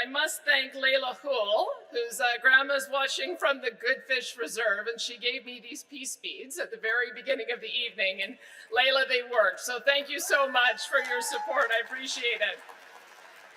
I must thank Layla Hool, whose grandma's watching from the Good Fish Reserve, and she gave me these peace beads at the very beginning of the evening, and Layla, they worked. So thank you so much for your support. I appreciate it.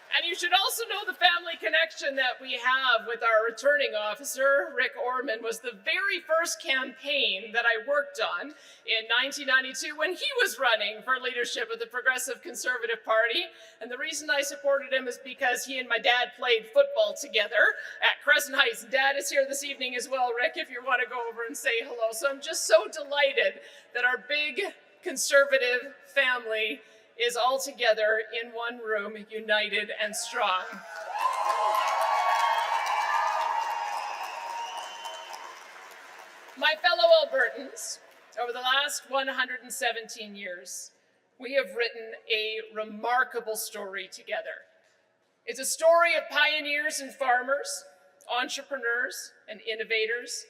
And you should also know the family connection that we have with our returning officer. Rick Orman was the very first campaign that I worked on in 1992 when he was running for leadership of the Progressive Conservative Party. And the reason I supported him is because he and my dad played football together at Crescent Heights. Dad is here this evening as well, Rick, if you want to go over and say hello. So I'm just so delighted that our big conservative family is all together in one room, united and strong. My fellow Albertans, over the last 117 years, we have written a remarkable story together. It's a story of pioneers and farmers, entrepreneurs and innovators,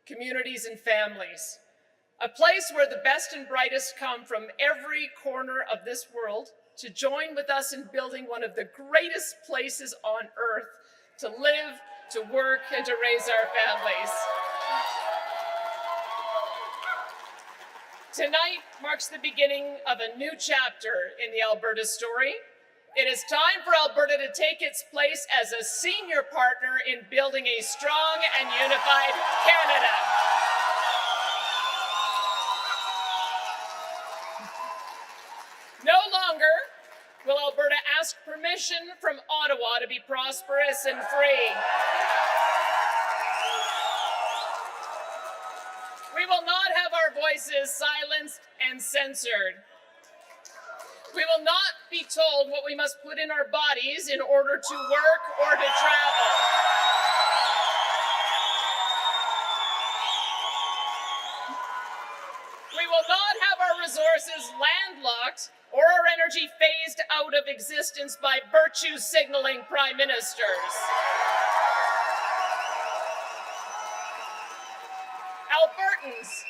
communities and families. A place where the best and brightest come from every corner of this world to join with us in building one of the greatest places on earth to live, to work, and to raise our families. Tonight marks the beginning of a new chapter in the Alberta story. It is time for Alberta to take its place as a senior partner in building a strong and unified Canada. No longer will Alberta ask permission from Ottawa to be prosperous and free. We will not have our voices silenced and censored. We will not be told what we must put in our bodies in order to work or to travel. We will not have our resources landlocked or our energy phased out of existence by virtue signaling prime ministers. Albertans,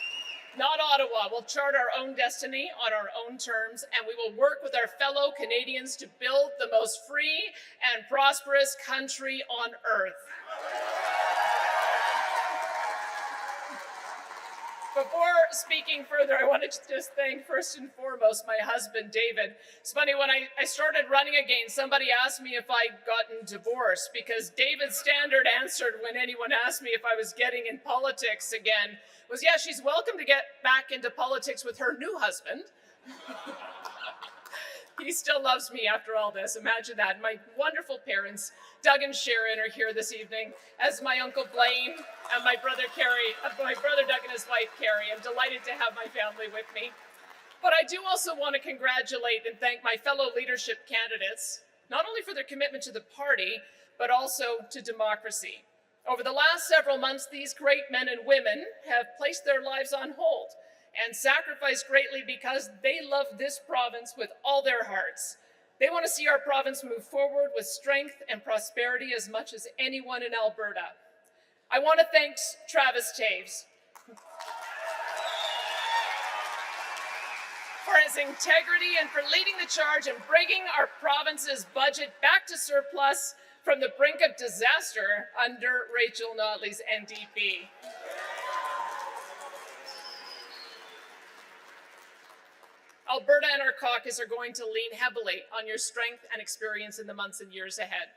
not Ottawa, will chart our own destiny on our own terms, and we will work with our fellow Canadians to build the most free and prosperous country on earth. Before speaking further, I wanted to just thank first and foremost my husband, David. It's funny, when I started running again, somebody asked me if I'd gotten divorced, because David's standard answer when anyone asked me if I was getting in politics again was, yeah, she's welcome to get back into politics with her new husband. He still loves me after all this. Imagine that. My wonderful parents, Doug and Sharon, are here this evening, as my Uncle Blaine and my brother Doug and his wife Carrie. I'm delighted to have my family with me. But I do also want to congratulate and thank my fellow leadership candidates, not only for their commitment to the party, but also to democracy. Over the last several months, these great men and women have placed their lives on hold and sacrificed greatly because they love this province with all their hearts. They want to see our province move forward with strength and prosperity as much as anyone in Alberta. I want to thank Travis Taves for his integrity and for leading the charge in bringing our province's budget back to surplus from the brink of disaster under Rachel Notley's NDP. Alberta and our caucus are going to lean heavily on your strength and experience in the months and years ahead.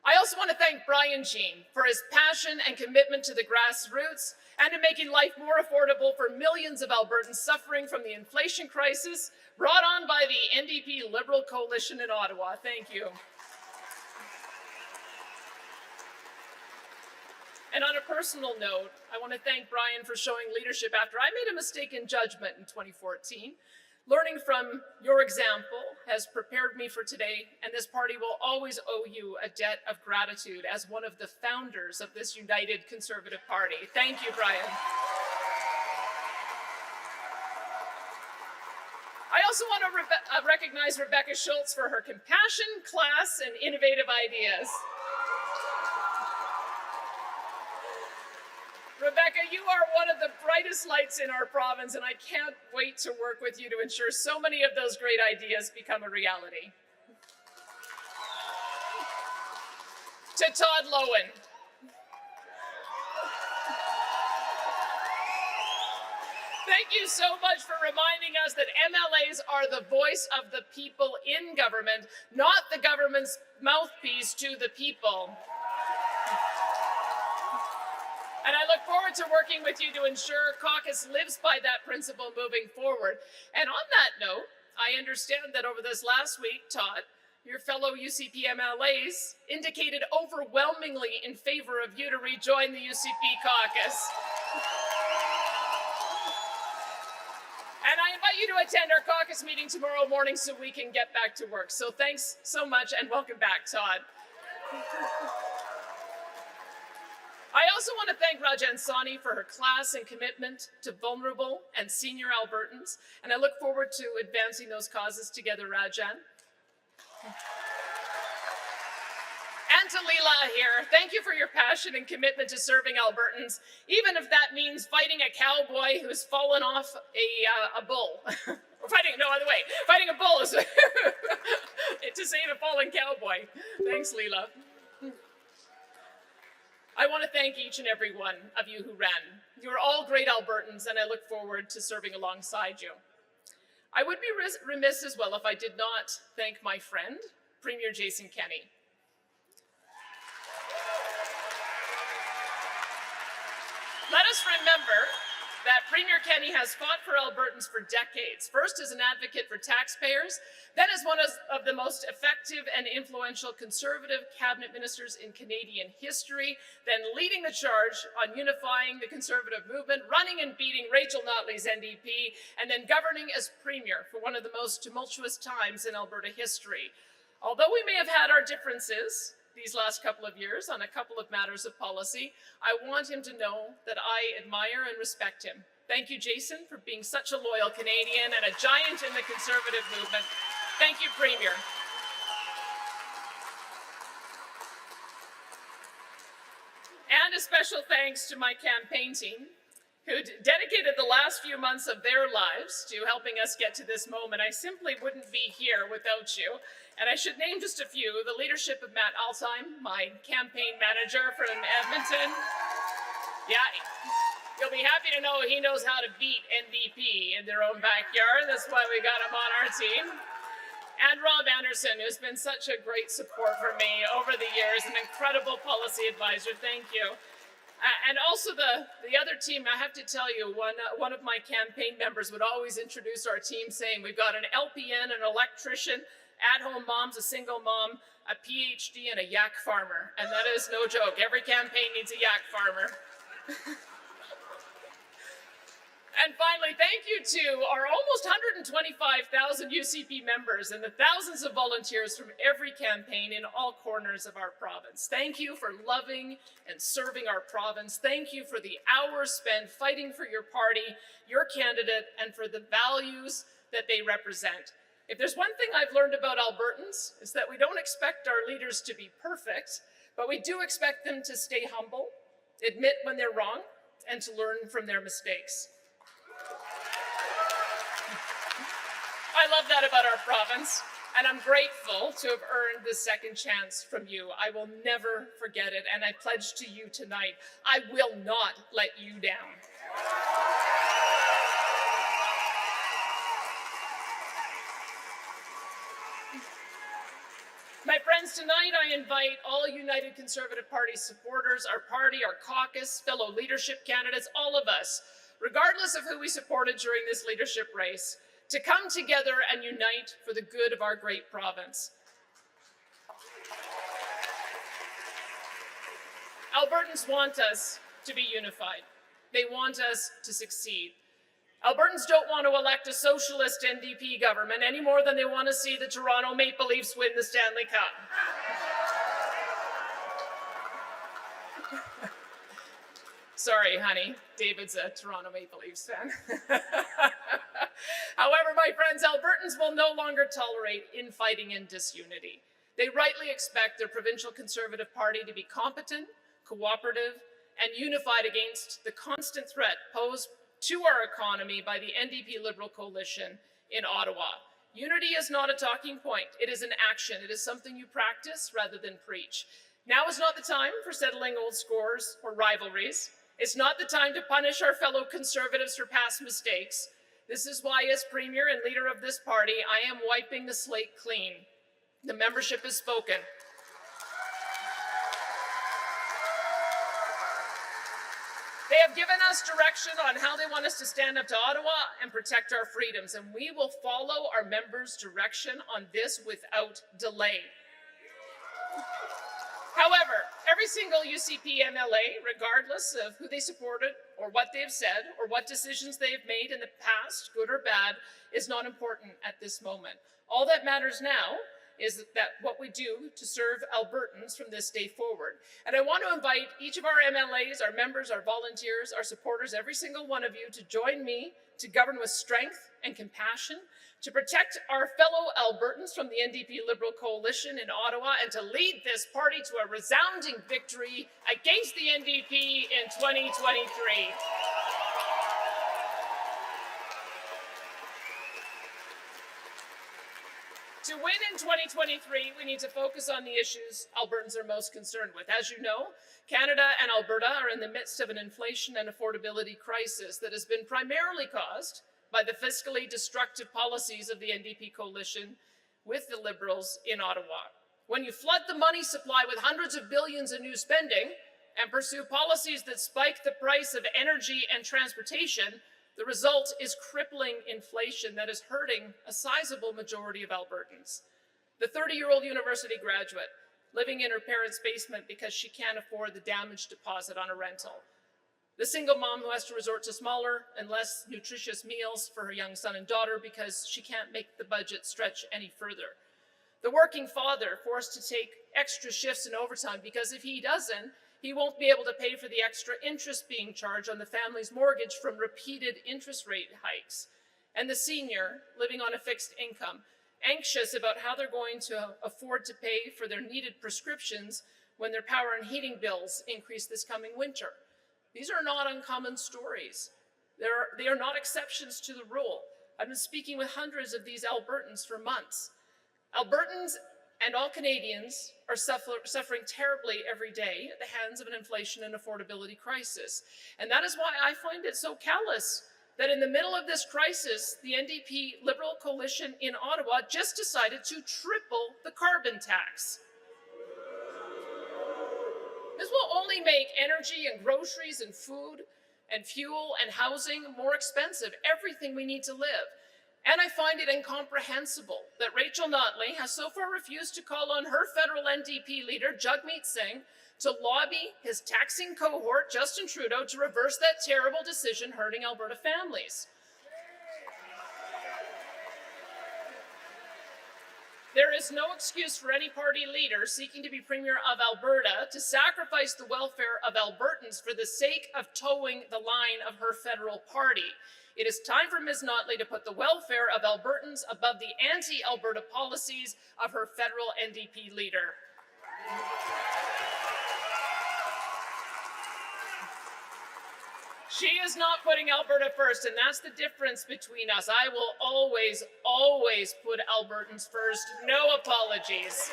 I also want to thank Brian Jean for his passion and commitment to the grassroots and to making life more affordable for millions of Albertans suffering from the inflation crisis brought on by the NDP Liberal coalition in Ottawa. Thank you. And on a personal note, I want to thank Brian for showing leadership after I made a mistake in judgment in 2014. Learning from your example has prepared me for today, and this party will always owe you a debt of gratitude as one of the founders of this united Conservative Party. Thank you, Brian. I also want to recognize Rebecca Schultz for her compassion, class, and innovative ideas. Rebecca, you are one of the brightest lights in our province, and I can't wait to work with you to ensure so many of those great ideas become a reality. To Todd Lowen. Thank you so much for reminding us that MLAs are the voice of the people in government, not the government's mouthpiece to the people. And I look forward to working with you to ensure caucus lives by that principle moving forward. And on that note, I understand that over this last week, Todd, your fellow UCP MLAs indicated overwhelmingly in favor of you to rejoin the UCP caucus. And I invite you to attend our caucus meeting tomorrow morning so we can get back to work. So thanks so much and welcome back, Todd. I also want to thank Rajan Sani for her class and commitment to vulnerable and senior Albertans, and I look forward to advancing those causes together, Rajan. And to Leela here, thank you for your passion and commitment to serving Albertans, even if that means fighting a cowboy who's fallen off a bull. Or fighting a bull is to save a fallen cowboy. Thanks, Leela. I want to thank each and every one of you who ran. You are all great Albertans, and I look forward to serving alongside you. I would be remiss as well if I did not thank my friend, Premier Jason Kenney. Let us remember that Premier Kenney has fought for Albertans for decades, first as an advocate for taxpayers, then as one of the most effective and influential Conservative cabinet ministers in Canadian history, then leading the charge on unifying the Conservative movement, running and beating Rachel Notley's NDP, and then governing as Premier for one of the most tumultuous times in Alberta history. Although we may have had our differences these last couple of years on a couple of matters of policy, I want him to know that I admire and respect him. Thank you, Jason, for being such a loyal Canadian and a giant in the Conservative movement. Thank you, Premier. And a special thanks to my campaign team, who dedicated the last few months of their lives to helping us get to this moment. I simply wouldn't be here without you. And I should name just a few: the leadership of Matt Altheim, my campaign manager from Edmonton. Yeah, you'll be happy to know he knows how to beat NDP in their own backyard. That's why we got him on our team. And Rob Anderson, who's been such a great support for me over the years, an incredible policy advisor. Thank you. And also the other team, I have to tell you, one of my campaign members would always introduce our team saying, we've got an LPN, an electrician, at-home mom's a single mom, a PhD, and a yak farmer. And that is no joke. Every campaign needs a yak farmer. And finally, thank you to our almost 125,000 UCP members and the thousands of volunteers from every campaign in all corners of our province. Thank you for loving and serving our province. Thank you for the hours spent fighting for your party, your candidate, and for the values that they represent. If there's one thing I've learned about Albertans, it's that we don't expect our leaders to be perfect, but we do expect them to stay humble, admit when they're wrong, and to learn from their mistakes. I love that about our province, and I'm grateful to have earned this second chance from you. I will never forget it, and I pledge to you tonight, I will not let you down. My friends, tonight I invite all United Conservative Party supporters, our party, our caucus, fellow leadership candidates, all of us, regardless of who we supported during this leadership race, to come together and unite for the good of our great province. Albertans want us to be unified. They want us to succeed. Albertans don't want to elect a socialist NDP government any more than they want to see the Toronto Maple Leafs win the Stanley Cup. Sorry, honey. David's a Toronto Maple Leafs fan. However, my friends, Albertans will no longer tolerate infighting and disunity. They rightly expect their provincial Conservative Party to be competent, cooperative, and unified against the constant threat posed to our economy by the NDP Liberal coalition in Ottawa. Unity is not a talking point. It is an action. It is something you practice rather than preach. Now is not the time for settling old scores or rivalries. It's not the time to punish our fellow Conservatives for past mistakes. This is why, as Premier and leader of this party, I am wiping the slate clean. The membership has spoken. They have given us direction on how they want us to stand up to Ottawa and protect our freedoms, and we will follow our members' direction on this without delay. However, every single UCP MLA, regardless of who they supported or what they've said or what decisions they've made in the past, good or bad, is not important at this moment. All that matters now is that what we do to serve Albertans from this day forward. And I want to invite each of our MLAs, our members, our volunteers, our supporters, every single one of you to join me to govern with strength and compassion, to protect our fellow Albertans from the NDP Liberal coalition in Ottawa, and to lead this party to a resounding victory against the NDP in 2023. To win in 2023, we need to focus on the issues Albertans are most concerned with. As you know, Canada and Alberta are in the midst of an inflation and affordability crisis that has been primarily caused by the fiscally destructive policies of the NDP coalition with the Liberals in Ottawa. When you flood the money supply with hundreds of billions in new spending and pursue policies that spike the price of energy and transportation, the result is crippling inflation that is hurting a sizable majority of Albertans. The 30-year-old university graduate living in her parents' basement because she can't afford the damage deposit on a rental. The single mom who has to resort to smaller and less nutritious meals for her young son and daughter because she can't make the budget stretch any further. The working father forced to take extra shifts and overtime because if he doesn't, he won't be able to pay for the extra interest being charged on the family's mortgage from repeated interest rate hikes. And the senior, living on a fixed income, anxious about how they're going to afford to pay for their needed prescriptions when their power and heating bills increase this coming winter. These are not uncommon stories. They are not exceptions to the rule. I've been speaking with hundreds of these Albertans for months. Albertans and all Canadians are suffering terribly every day at the hands of an inflation and affordability crisis. And that is why I find it so callous that in the middle of this crisis, the NDP Liberal coalition in Ottawa just decided to triple the carbon tax. This will only make energy and groceries and food and fuel and housing more expensive, everything we need to live. And I find it incomprehensible that Rachel Notley has so far refused to call on her federal NDP leader, Jagmeet Singh, to lobby his taxing cohort, Justin Trudeau, to reverse that terrible decision hurting Alberta families. There is no excuse for any party leader seeking to be Premier of Alberta to sacrifice the welfare of Albertans for the sake of towing the line of her federal party. It is time for Ms. Notley to put the welfare of Albertans above the anti-Alberta policies of her federal NDP leader. She is not putting Alberta first, and that's the difference between us. I will always, always put Albertans first. No apologies.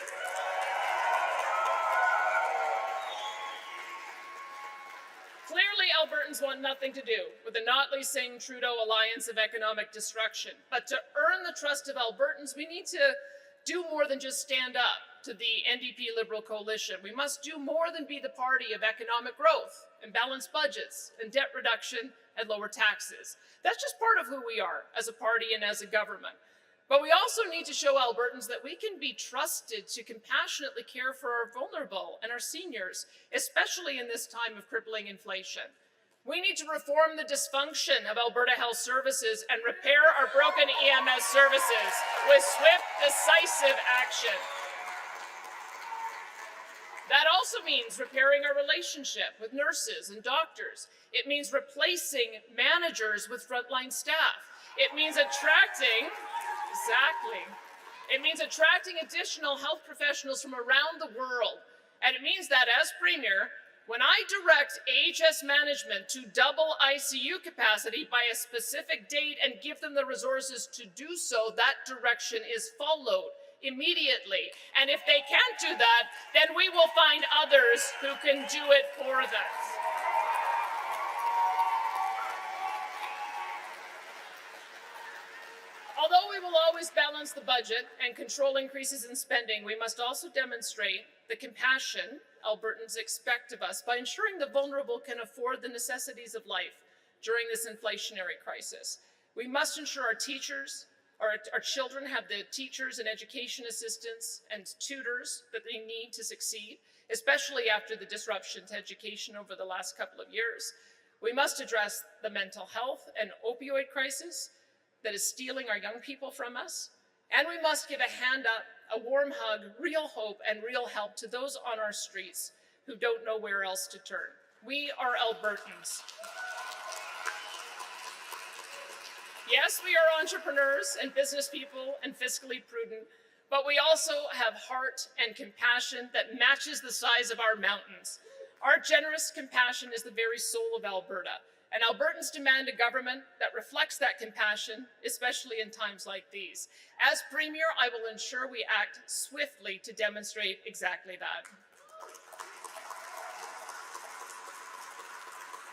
Clearly, Albertans want nothing to do with the Notley-Singh-Trudeau alliance of economic destruction. But to earn the trust of Albertans, we need to do more than just stand up to the NDP Liberal coalition. We must do more than be the party of economic growth and balanced budgets and debt reduction and lower taxes. That's just part of who we are as a party and as a government. But we also need to show Albertans that we can be trusted to compassionately care for our vulnerable and our seniors, especially in this time of crippling inflation. We need to reform the dysfunction of Alberta Health Services and repair our broken EMS services with swift, decisive action. That also means repairing our relationship with nurses and doctors. It means replacing managers with frontline staff. It means attracting additional health professionals from around the world. And it means that as Premier, when I direct AHS management to double ICU capacity by a specific date and give them the resources to do so, that direction is followed. immediately. And if they can't do that, then we will find others who can do it for them. Although we will always balance the budget and control increases in spending, we must also demonstrate the compassion Albertans expect of us by ensuring the vulnerable can afford the necessities of life during this inflationary crisis. We must ensure our teachers, our children have the teachers and education assistants and tutors that they need to succeed, especially after the disruption to education over the last couple of years. We must address the mental health and opioid crisis that is stealing our young people from us. And we must give a hand up, a warm hug, real hope, and real help to those on our streets who don't know where else to turn. We are Albertans. Yes, we are entrepreneurs and business people and fiscally prudent, but we also have heart and compassion that matches the size of our mountains. Our generous compassion is the very soul of Alberta, and Albertans demand a government that reflects that compassion, especially in times like these. As Premier, I will ensure we act swiftly to demonstrate exactly that.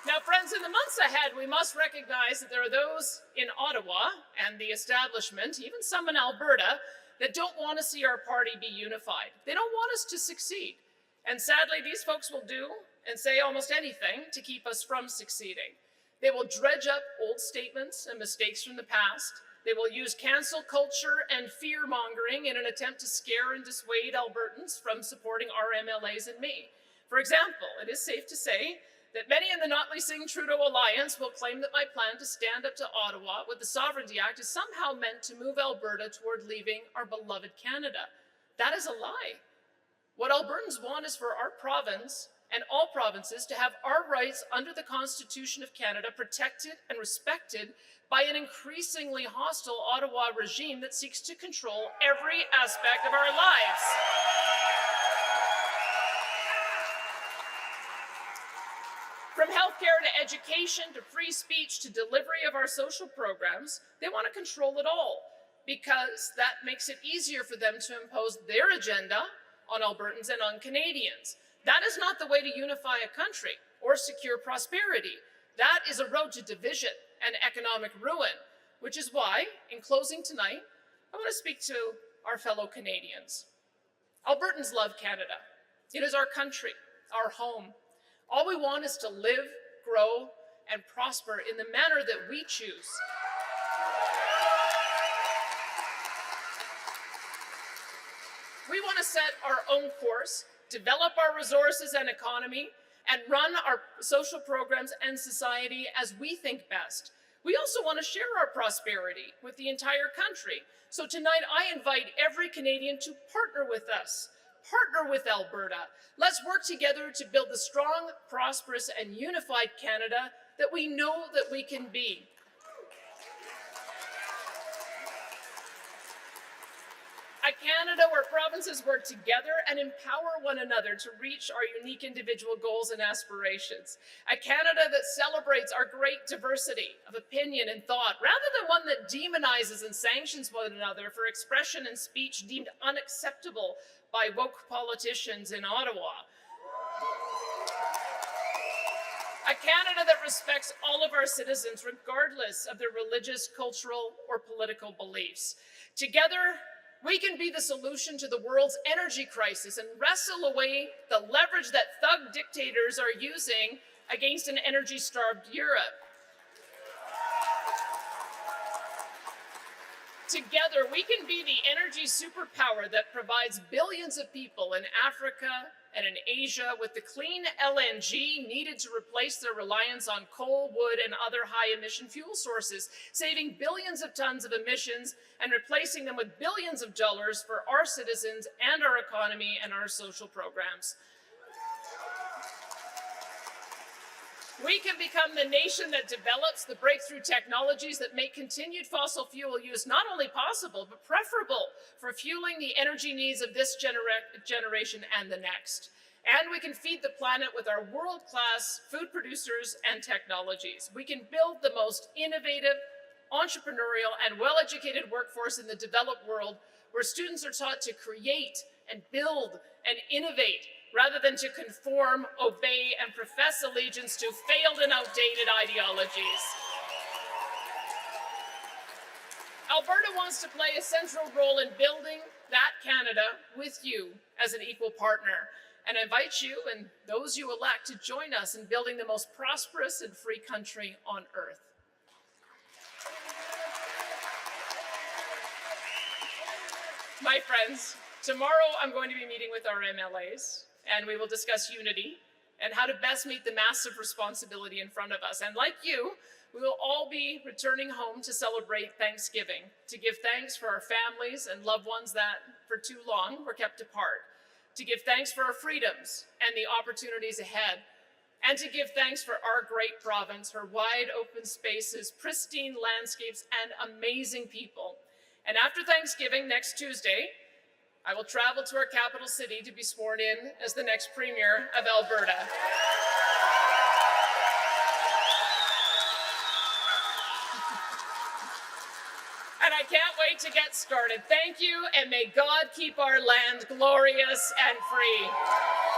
Now, friends, in the months ahead, we must recognize that there are those in Ottawa and the establishment, even some in Alberta, that don't want to see our party be unified. They don't want us to succeed. And sadly, these folks will do and say almost anything to keep us from succeeding. They will dredge up old statements and mistakes from the past. They will use cancel culture and fear-mongering in an attempt to scare and dissuade Albertans from supporting our MLAs and me. For example, it is safe to say that many in the Notley-Singh-Trudeau alliance will claim that my plan to stand up to Ottawa with the Sovereignty Act is somehow meant to move Alberta toward leaving our beloved Canada. That is a lie. What Albertans want is for our province and all provinces to have our rights under the Constitution of Canada protected and respected by an increasingly hostile Ottawa regime that seeks to control every aspect of our lives. From healthcare to education to free speech to delivery of our social programs, they want to control it all because that makes it easier for them to impose their agenda on Albertans and on Canadians. That is not the way to unify a country or secure prosperity. That is a road to division and economic ruin, which is why, in closing tonight, I want to speak to our fellow Canadians. Albertans love Canada. It is our country, our home. All we want is to live, grow, and prosper in the manner that we choose. We want to set our own course, develop our resources and economy, and run our social programs and society as we think best. We also want to share our prosperity with the entire country. So tonight, I invite every Canadian to partner with us. Partner with Alberta. Let's work together to build the strong, prosperous, and unified Canada that we know that we can be. A Canada where provinces work together and empower one another to reach our unique individual goals and aspirations. A Canada that celebrates our great diversity of opinion and thought, rather than one that demonizes and sanctions one another for expression and speech deemed unacceptable by woke politicians in Ottawa. A Canada that respects all of our citizens, regardless of their religious, cultural, or political beliefs. Together, we can be the solution to the world's energy crisis and wrestle away the leverage that thug dictators are using against an energy-starved Europe. Together, we can be the energy superpower that provides billions of people in Africa and in Asia with the clean LNG needed to replace their reliance on coal, wood, and other high-emission fuel sources, saving billions of tons of emissions and replacing them with billions of dollars for our citizens and our economy and our social programs. We can become the nation that develops the breakthrough technologies that make continued fossil fuel use not only possible, but preferable for fueling the energy needs of this generation and the next. And we can feed the planet with our world-class food producers and technologies. We can build the most innovative, entrepreneurial, and well-educated workforce in the developed world, where students are taught to create and build and innovate rather than to conform, obey, and profess allegiance to failed and outdated ideologies. Alberta wants to play a central role in building that Canada with you as an equal partner, and I invite you and those you elect to join us in building the most prosperous and free country on earth. My friends, tomorrow I'm going to be meeting with our MLAs, and we will discuss unity and how to best meet the massive responsibility in front of us. And like you, we will all be returning home to celebrate Thanksgiving, to give thanks for our families and loved ones that for too long were kept apart, to give thanks for our freedoms and the opportunities ahead, and to give thanks for our great province, her wide open spaces, pristine landscapes, and amazing people. And after Thanksgiving, next Tuesday, I will travel to our capital city to be sworn in as the next Premier of Alberta. And I can't wait to get started. Thank you, and may God keep our land glorious and free.